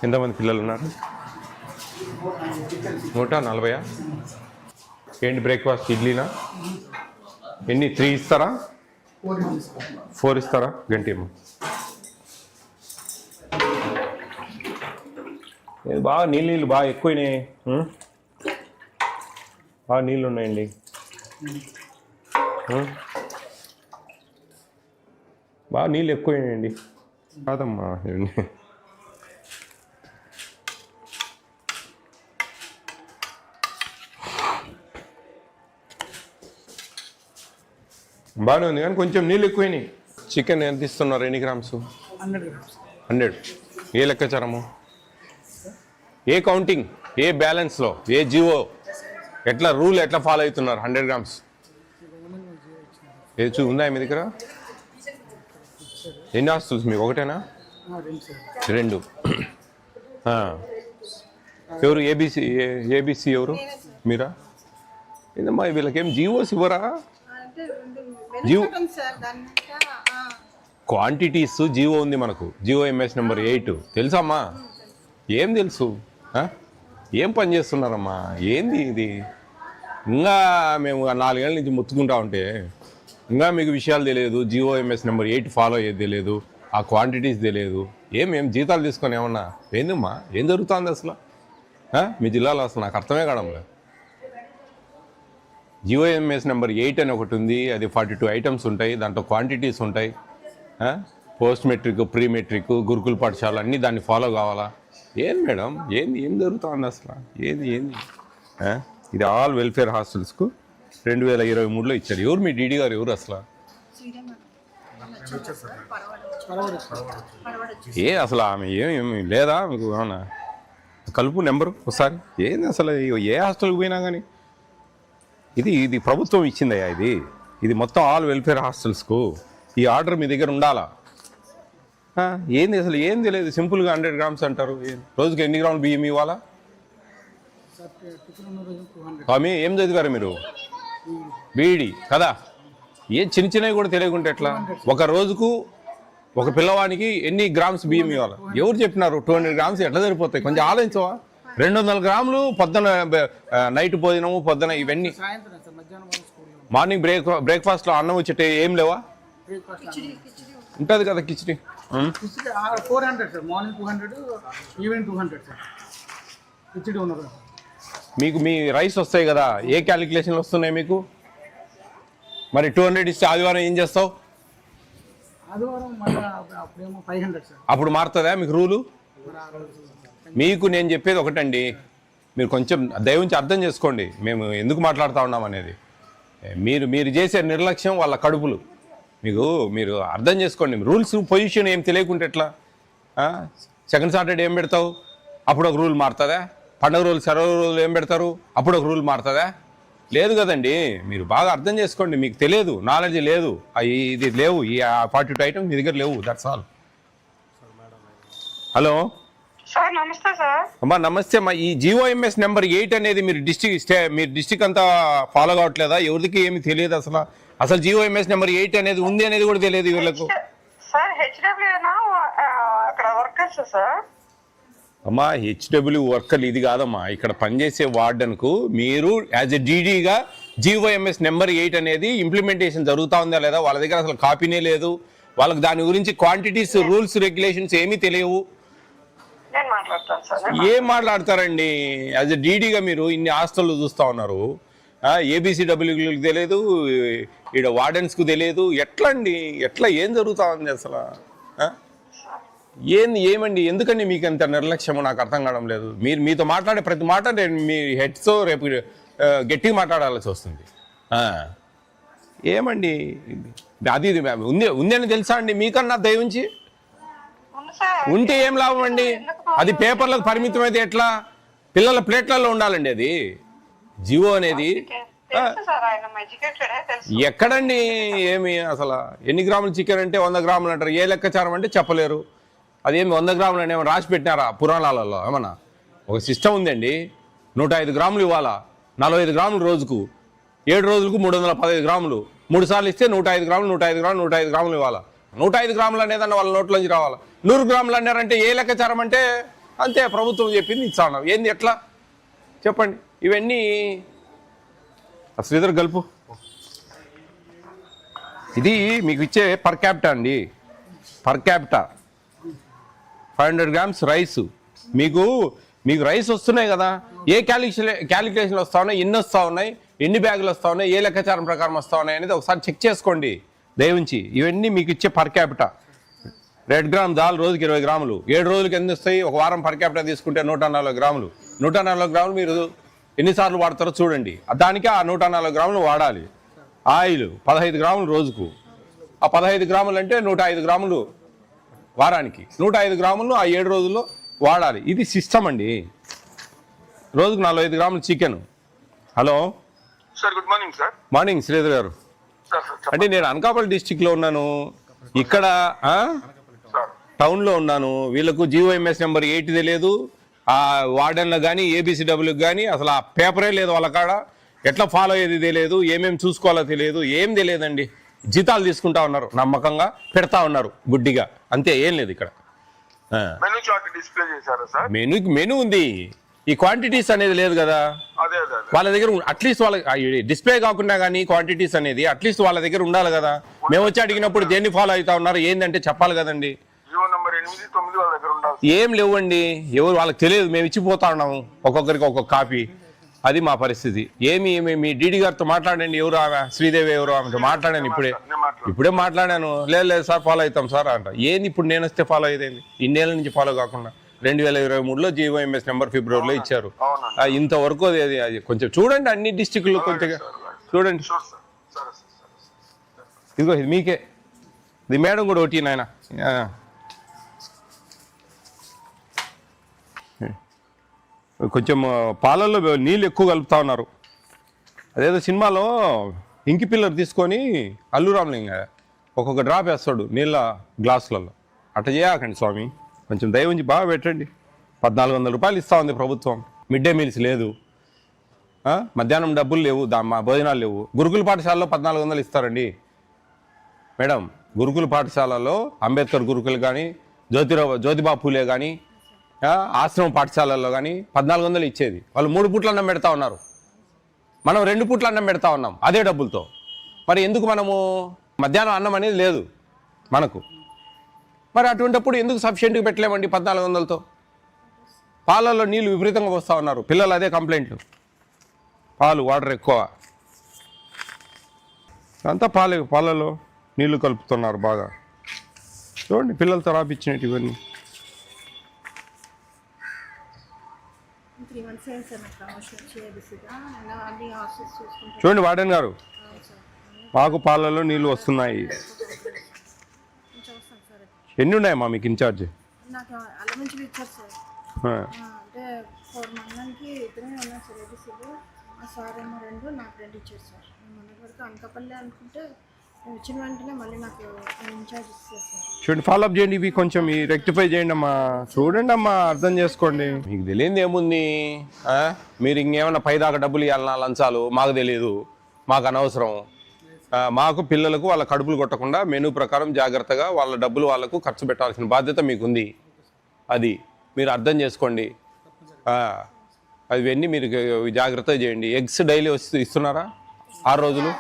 ఎంతమంది పిల్లలు ఉన్నారు? 140. ఏంటి బ్రేక్ఫాస్ట్? ఇడ్లీనా? ఎన్ని? 3 ఇస్తారా? 4 ఇస్తారా? గంటేమో బాగా నీళ్ళు బాగా ఎక్కువైనాయి. బాగా నీళ్ళు ఉన్నాయండి. బాగా నీళ్ళు ఎక్కువైనాయండి. కాదమ్మా, బాగానే ఉంది కానీ కొంచెం నీళ్ళు ఎక్కువైనాయి. చికెన్ ఎంత ఇస్తున్నారు? ఎన్ని గ్రామ్స్? 100. ఏ లెక్కాచారము? ఏ కౌంటింగ్? ఏ బ్యాలెన్స్లో? ఏ జియో? ఎట్లా రూల్ ఎట్లా ఫాలో అవుతున్నారు? 100 గ్రామ్స్ ఏ ఉందా మీ దగ్గర? ఎన్ని హాస్టల్స్ మీకు? ఒకటేనా? 2. ఎవరు? ఏబిసి ఎవరు? మీరా? ఏందమ్మా వీళ్ళకేం జియోస్ ఇవ్వరా? జియో క్వాంటిటీస్ జియో ఉంది మనకు. జియో ఎంఎస్ నెంబర్ 8 తెలుసమ్మా? ఏం తెలుసు? ఏం పని చేస్తున్నారమ్మా? ఏంది ఇది? ఇంకా మేము 4 ఏళ్ళ నుంచి ముత్తుకుంటా ఉంటే ఇంకా మీకు విషయాలు తెలియదు. జియో ఎంఎస్ నెంబర్ 8 ఫాలో అయ్యేది తెలియదు. ఆ క్వాంటిటీస్ తెలియదు. ఏం జీతాలు తీసుకొని ఏమన్నా? ఏందమ్మా ఏం జరుగుతుంది అసలు మీ జిల్లాలో? అసలు నాకు అర్థమే కావడంలేదు. జియో ఎంఎస్ నెంబర్ 8 అని ఒకటి ఉంది. అది 42 ఐటమ్స్ ఉంటాయి. దాంట్లో క్వాంటిటీస్ ఉంటాయి. పోస్ట్ మెట్రిక్, ప్రీ మెట్రిక్, గురుకుల పాఠశాల అన్నీ దాన్ని ఫాలో కావాలా? ఏం మేడం ఏం జరుగుతుంది అసలు? ఏంది ఇది ఆల్ వెల్ఫేర్ హాస్టల్స్కు 2023లో ఇచ్చారు. ఎవరు మీ డీడీ గారు? ఎవరు అసలు? అసలు ఆమె ఏమి లేదా మీకు? ఏమన్నా కలుపు నెంబరు ఒకసారి. ఏంది అసలు? ఏ హాస్టల్కి పోయినా కానీ ఇది ప్రభుత్వం ఇచ్చిందయ్యా. ఇది మొత్తం ఆల్ వెల్ఫేర్ హాస్టల్స్కు ఈ ఆర్డర్ మీ దగ్గర ఉండాలా? ఏంది అసలు? ఏం తెలియదు. సింపుల్గా 100 గ్రామ్స్ అంటారు. రోజుకి ఎన్ని గ్రాములు బియ్యం ఇవ్వాలా? స్వామి ఏం చదివారు మీరు? బీఈడి కదా? చిన్న చిన్నవి కూడా తెలియకుంటే ఎట్లా? ఒక రోజుకు ఒక పిల్లవానికి ఎన్ని గ్రామ్స్ బియ్యం ఇవ్వాలి? ఎవరు చెప్పినారు? 200 గ్రామ్స్ ఎట్లా సరిపోతాయి? కొంచెం ఆలోచించవా? 200 గ్రాములు పొద్దున నైట్ భోజనము, పొద్దున ఇవన్నీ. మార్నింగ్ బ్రేక్ఫాస్ట్లో అన్నం వచ్చేటే ఏం లేవా? ఉంటుంది కదా khichdi. 400 sir. Morning 200, evening 200 sir. Khichdi ఉన్నది. మీకు మీ రైస్ వస్తాయి కదా? ఏ క్యాలిక్యులేషన్లు వస్తున్నాయి మీకు? మరి 200 ఇస్తే ఆదివారం ఏం చేస్తావు? ఆదివారం అప్పుడేమో 500 సార్. అప్పుడు మారుతుందా మీకు రూలు? మీకు నేను చెప్పేది ఒకటండి, మీరు కొంచెం దయవుంచి అర్థం చేసుకోండి మేము ఎందుకు మాట్లాడుతూ ఉన్నాం అనేది. మీరు చేసే నిర్లక్ష్యం వాళ్ళ కడుపులు. మీరు అర్థం చేసుకోండి. రూల్స్ పొజిషన్ ఏం తెలియకుంటే ఎట్లా? సెకండ్ సాటర్డే ఏం పెడతావు? అప్పుడు ఒక రూల్ మారుతుందా? పండుగ రోజులు, సెలవు రోజులు ఏం పెడతారు? అప్పుడు ఒక రూల్ మారుతుందా? లేదు కదండి. మీరు బాగా అర్థం చేసుకోండి. మీకు తెలియదు, నాలెడ్జ్ లేదు. ఇది లేవు. ఈ 42 ఐటమ్స్ మీ దగ్గర లేవు. That's all. హలో సార్, నమస్తే సార్. అమ్మా నమస్తే అమ్మా. ఈ జిఓఎంఎస్ నెంబర్ 8 అనేది మీరు డిస్ట్రిక్ట్ అంతా ఫాలో కావట్లేదా? ఎవరికి ఏమి తెలియదు అసలు జిఓఎంఎస్ నెంబర్ 8 అనేది ఉంది అనేది కూడా తెలియదు వీళ్ళకు. సార్ హెచ్డబ్ల్యూనా అక్కడ వర్కర్స్ సార్? అమ్మా హెచ్డబ్ల్యూ వర్కర్లు ఇది కాదమ్మా. ఇక్కడ పనిచేసే వార్డెన్కు మీరు యాజ్ ఎ డీడీగా జిఓఎంఎస్ నెంబర్ 8 అనేది ఇంప్లిమెంటేషన్ జరుగుతూ ఉందా లేదా? వాళ్ళ దగ్గర అసలు కాపీనే లేదు. వాళ్ళకి దాని గురించి క్వాంటిటీస్, రూల్స్, రెగ్యులేషన్స్ ఏమీ తెలియవు. ఏం మాట్లాడతారండి? యాజ్ ఎ డీడీగా మీరు ఇన్ని హాస్టల్లో చూస్తూ ఉన్నారు. ఏబిసిడబ్ల్యూకి తెలియదు, ఇక్కడ వార్డెన్స్కు తెలియదు. ఎట్లా అండి? ఏం జరుగుతూ ఉంది అసలు? ఏమండి ఎందుకండి మీకు అంత నిర్లక్ష్యమో నాకు అర్థం కావడం లేదు. మీతో మాట్లాడే ప్రతి మాట మీ హెడ్స్తో రేపు గట్టిగా మాట్లాడాల్సి వస్తుంది. ఏమండి అది ఉంది అని తెలుసా అండి మీకన్నా దయవుంచి? ఉంటే ఏం లాభం అండి? అది పేపర్లకు పరిమితం అయితే ఎట్లా? పిల్లల ప్లేట్లలో ఉండాలండి అది. జియో అనేది ఎక్కడండి? ఏమి అసలు ఎన్ని గ్రాములు చికెన్ అంటే 100 గ్రాములు అంటారు. ఏ లెక్కచారం అంటే చెప్పలేరు. అదేమి 100 గ్రాములు అని ఏమైనా రాసి పెట్టినారా పురాణాలలో? ఏమన్నా ఒక సిస్టమ్ ఉందండి. 105 గ్రాములు ఇవ్వాలా, 45 గ్రాములు రోజుకు, 7 రోజులకు 315 గ్రాములు, 3 సార్లు ఇస్తే 105 గ్రాములు 105 గ్రాములు 105 గ్రాములు ఇవ్వాలా. 105 గ్రాములు అనేదన్న వాళ్ళ నోట్లోంచి రావాలి. 100 గ్రాములు అన్నారంటే ఏ లెక్కచారం అంటే అంతే ప్రభుత్వం చెప్పింది ఇస్తా ఉన్నాం. ఏంది ఎట్లా చెప్పండి? ఇవన్నీ శ్రీధర్ గల్పు. ఇది మీకు ఇచ్చే పర్ క్యాపిటా అండి. Per capita 500 grams rice. మీకు రైస్ వస్తున్నాయి కదా, ఏ క్యాలిక్యులేషన్లు వస్తూ ఉన్నాయి, ఎన్ని వస్తూ ఉన్నాయి, ఎన్ని బ్యాగులు వస్తూ ఉన్నాయి, ఏ లెక్కాచారం ప్రకారం వస్తూ ఉన్నాయి అనేది ఒకసారి చెక్ చేసుకోండి దయవుంచి. ఇవన్నీ మీకు ఇచ్చే పర్ క్యాపిటా. 1 గ్రామ్ దాల్ రోజుకి 20 గ్రాములు, 7 రోజులకి ఎన్ని వస్తాయి? ఒక వారం పర్ క్యాపిటా తీసుకుంటే 140 గ్రాములు. 140 గ్రాములు మీరు ఎన్నిసార్లు వాడతారో చూడండి. దానికి ఆ 140 గ్రాములు వాడాలి. ఆయిల్ 15 గ్రాములు రోజుకు. ఆ 15 గ్రాములు అంటే 105 గ్రాములు వారానికి. 105 గ్రాములు ఆ 7 రోజుల్లో వాడాలి. ఇది సిస్టమ్ అండి. రోజుకు 45 గ్రాములు chicken. Hello sir, good morning sir. Morning Sridhar గారు. అంటే నేను అనకాపల్లి డిస్టిక్లో ఉన్నాను, ఇక్కడ టౌన్లో ఉన్నాను. వీళ్ళకు GOMS నెంబర్ 8 తెలియదు, ఆ వార్డెన్లో కానీ ఏబిసిడబ్ల్యూకి కానీ అసలు ఆ పేపరే లేదు వాళ్ళ కాడ. ఎట్లా ఫాలో అయ్యేది తెలియదు, ఏమేమి చూసుకోవాలో తెలియదు, ఏం తెలియదండి. జీతాలు తీసుకుంటా ఉన్నారు, నమ్మకంగా పెడతా ఉన్నారు గుడ్డిగా, అంతే, ఏం లేదు ఇక్కడ. మెనూ చార్ట్ డిస్ప్లే చేశారా సార్? మెనూ ఉంది, ఈ క్వాంటిటీస్ అనేది లేదు కదా అదే వాళ్ళ దగ్గర. అట్లీస్ట్ వాళ్ళ డిస్ప్లే కాకుండా కానీ క్వాంటిటీస్ అనేది అట్లీస్ట్ వాళ్ళ దగ్గర ఉండాలి కదా. మేము వచ్చి అడిగినప్పుడు దేన్ని ఫాలో అవుతా ఉన్నారు ఏంటంటే చెప్పాలి కదండి. జీవో నంబర్ 8, 9 వాళ్ళ దగ్గర ఉండాలి. ఏం లేవండి, ఎవరు వాళ్ళకి తెలియదు. మేము ఇచ్చిపోతా ఉన్నాము ఒక్కొక్కరికి ఒక్కొక్క కాపీ. అది మా పరిస్థితి. ఏమి మీ డీడీ గారితో మాట్లాడండి. ఎవరు ఆమె శ్రీదేవి ఎవరు ఆమెతో మాట్లాడాను ఇప్పుడే మాట్లాడాను. లేదు సార్ ఫాలో అవుతాం సార్ అంట. ఏంది ఇప్పుడు నేను వస్తే ఫాలో అయ్యేది? ఇన్నేళ్ళ నుంచి ఫాలో కాకుండా 2023లో GOMS నెంబర్ ఫిబ్రవరిలో ఇచ్చారు. ఇంతవరకు అది కొంచెం చూడండి, అన్ని డిస్టిక్లు కొంచెం చూడండి. ఇదిగో ఇది మీకే, ఇది మేడం కూడా ఒకటి నాయన. కొంచెం పాలల్లో నీళ్ళు ఎక్కువ కలుపుతా ఉన్నారు. అదేదో సినిమాలో ఇంకి పిల్లర్ తీసుకొని అల్లు రామలింగ ఒక్కొక్క డ్రాప్ వేస్తాడు నీళ్ళ గ్లాసులలో. అట్లా చేయకండి స్వామి, కొంచెం దయ ఉంచి బాగా పెట్టండి. 1400 రూపాయలు ఇస్తూ ఉంది ప్రభుత్వం. మిడ్ డే మీల్స్ లేదు, మధ్యాహ్నం డబ్బులు లేవు, మా భోజనాలు లేవు. గురుకుల పాఠశాలలో 1400 ఇస్తారండి మేడం. గురుకుల పాఠశాలలో అంబేద్కర్ గురుకులు కానీ, జ్యోతిబా పూలే కానీ, ఆశ్రమ పాఠశాలల్లో కానీ 1400 ఇచ్చేది. వాళ్ళు 3 పూట్ల అన్నం పెడతా ఉన్నారు, మనం 2 పూట్ల అన్నం పెడతా ఉన్నాం అదే డబ్బులతో. మరి ఎందుకు మనము మధ్యాహ్నం అన్నం అనేది లేదు మనకు? మరి అటువంటిప్పుడు ఎందుకు సఫిషియెంట్గా పెట్టలేమండి 1400తో? పాలల్లో నీళ్ళు విపరీతంగా వస్తూ ఉన్నారు, పిల్లలు అదే కంప్లైంట్లు. పాలు వాటర్ ఎక్కువ, అంతా పాలలో నీళ్లు కలుపుతున్నారు బాగా. చూడండి పిల్లలతో రాపిచ్చినట్టు ఇవన్నీ. 3 months అయింది సార్ నాకు ప్రమోషన్ వచ్చి ఏబిసిగా. నేను అన్ని హాస్టల్స్ చూసుకుంటాను. చూడండి వార్డెన్ గారు, మాకు పాలల్లో నీళ్ళు వస్తున్నాయి. కొంచెం వస్తాను సార్. ఎన్ని ఉన్నాయమ్మా మీకు ఇన్ఛార్జ్? నాకు అల్ల నుంచి ఇచ్చారు సార్. అంటే 4 మందికి 3 ఉన్నాయి సార్ ఏబిసిలు. ఆ సార్ ఏమో 2, నాకు 2 ఇచ్చారు సార్. మన వరకు అనకాపల్లి అనుకుంటే వచ్చిన వెంటనే మళ్ళీ నాకు ఇన్ఛార్జ్ ఇస్తారు సార్. చూడండి ఫాలోఅప్ చేయండి, ఇవి కొంచెం రెక్టిఫై చేయండి అమ్మా. చూడండి అమ్మా, అర్థం చేసుకోండి. మీకు తెలియదు ఏముంది, మీరు ఇంకేమన్నా పైదాకా డబ్బులు ఇవ్వాలన్నా లంచాలు మాకు తెలియదు, మాకు అనవసరం. మాకు పిల్లలకు వాళ్ళ కడుపులు కొట్టకుండా మెనూ ప్రకారం జాగ్రత్తగా వాళ్ళ డబ్బులు వాళ్ళకు ఖర్చు పెట్టాల్సిన బాధ్యత మీకుంది. అది మీరు అర్థం చేసుకోండి. అవన్నీ మీరు జాగ్రత్తగా చేయండి. ఎగ్స్ డైలీ ఇస్తున్నారా 6 రోజులు?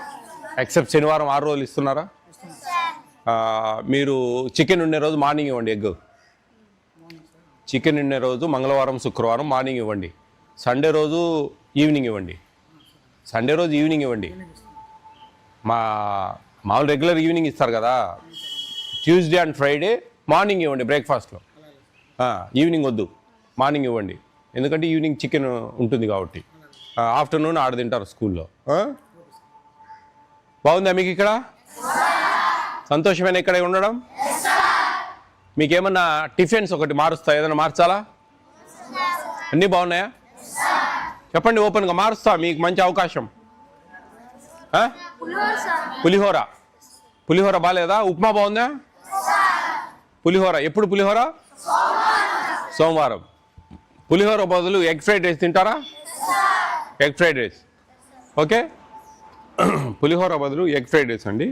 ఎక్సెప్ట్ శనివారం 6 రోజులు ఇస్తున్నారా? మీరు చికెన్ ఉండే రోజు మార్నింగ్ ఇవ్వండి ఎగ్. చికెన్ ఉండే రోజు మంగళవారం, శుక్రవారం మార్నింగ్ ఇవ్వండి. సండే రోజు ఈవినింగ్ ఇవ్వండి. సండే రోజు ఈవినింగ్ ఇవ్వండి. మామూలు రెగ్యులర్ ఈవినింగ్ ఇస్తారు కదా, ట్యూస్డే అండ్ ఫ్రైడే మార్నింగ్ ఇవ్వండి బ్రేక్ఫాస్ట్లో. ఈవినింగ్ వద్దు, మార్నింగ్ ఇవ్వండి. ఎందుకంటే ఈవినింగ్ చికెన్ ఉంటుంది కాబట్టి. ఆఫ్టర్నూన్ ఆడ తింటారు స్కూల్లో. బాగుందా మీకు ఇక్కడ? సంతోషమైన ఇక్కడ ఉండడం? మీకేమన్నా టిఫిన్స్ ఒకటి మారుస్తా, ఏదైనా మార్చాలా? అన్నీ బాగున్నాయా? చెప్పండి ఓపెన్గా. మారుస్తా, మీకు మంచి అవకాశం. పులిహోర బాగాలేదా? ఉప్మా బాగుందా? పులిహోర ఎప్పుడు? పులిహోర సోమవారం. పులిహోర బదులు ఎగ్ ఫ్రైడ్ రైస్ తింటారా? Egg fried rice okay. పులిహోర బదులు ఎగ్ ఫ్రైడ్ రైస్ అండి.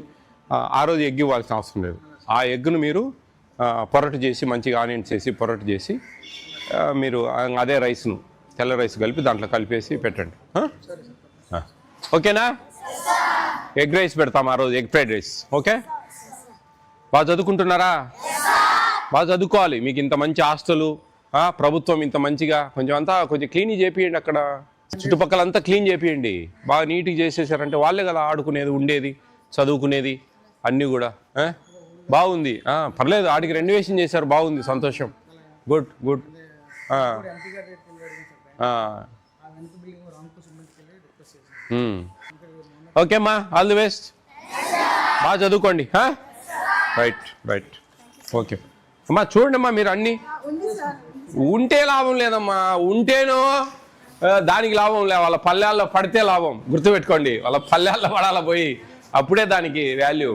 ఆ రోజు ఎగ్ ఇవ్వాల్సిన అవసరం లేదు. ఆ ఎగ్గును మీరు పొరటు చేసి మంచిగా ఆనియన్స్ వేసి పొరటు చేసి మీరు అదే రైస్ను తెల్ల రైస్ కలిపి దాంట్లో కలిపేసి పెట్టండి. ఓకేనా? ఎగ్ రైస్ పెడతాం ఆ రోజు, ఎగ్ ఫ్రైడ్ రైస్. ఓకే, బాగా చదువుకుంటున్నారా? బాగా చదువుకోవాలి. మీకు ఇంత మంచి హాస్టలు, ప్రభుత్వం ఇంత మంచిగా కొంచెం అంతా కొంచెం క్లీన్ చేపియండి. అక్కడ చుట్టుపక్కల అంతా క్లీన్ చేపియండి. బాగా నీట్గా చేసేసారంటే వాళ్ళే కదా ఆడుకునేది, ఉండేది, చదువుకునేది అన్నీ కూడా. బాగుంది, పర్లేదు. ఆడికి రెనోవేషన్ చేశారు, బాగుంది, సంతోషం. Good good. ఎంపీ గారు వెనక బిల్డింగ్ రాంకో సిమెంట్కి వెళ్ళి రిక్వెస్ట్ చేశాను. ఓకే అమ్మా, ఆల్ ది బెస్ట్. బాగా చదువుకోండి. Right right. ఓకే అమ్మా, చూడండి అమ్మా, మీరు అన్నీ ఉంటే లాభం లేదమ్మా. ఉంటేనో దానికి లాభం లే, వాళ్ళ పల్లెల్లో పడితే లాభం. గుర్తుపెట్టుకోండి, వాళ్ళ పల్లెల్లో పడాల పోయి, అప్పుడే దానికి వాల్యూ.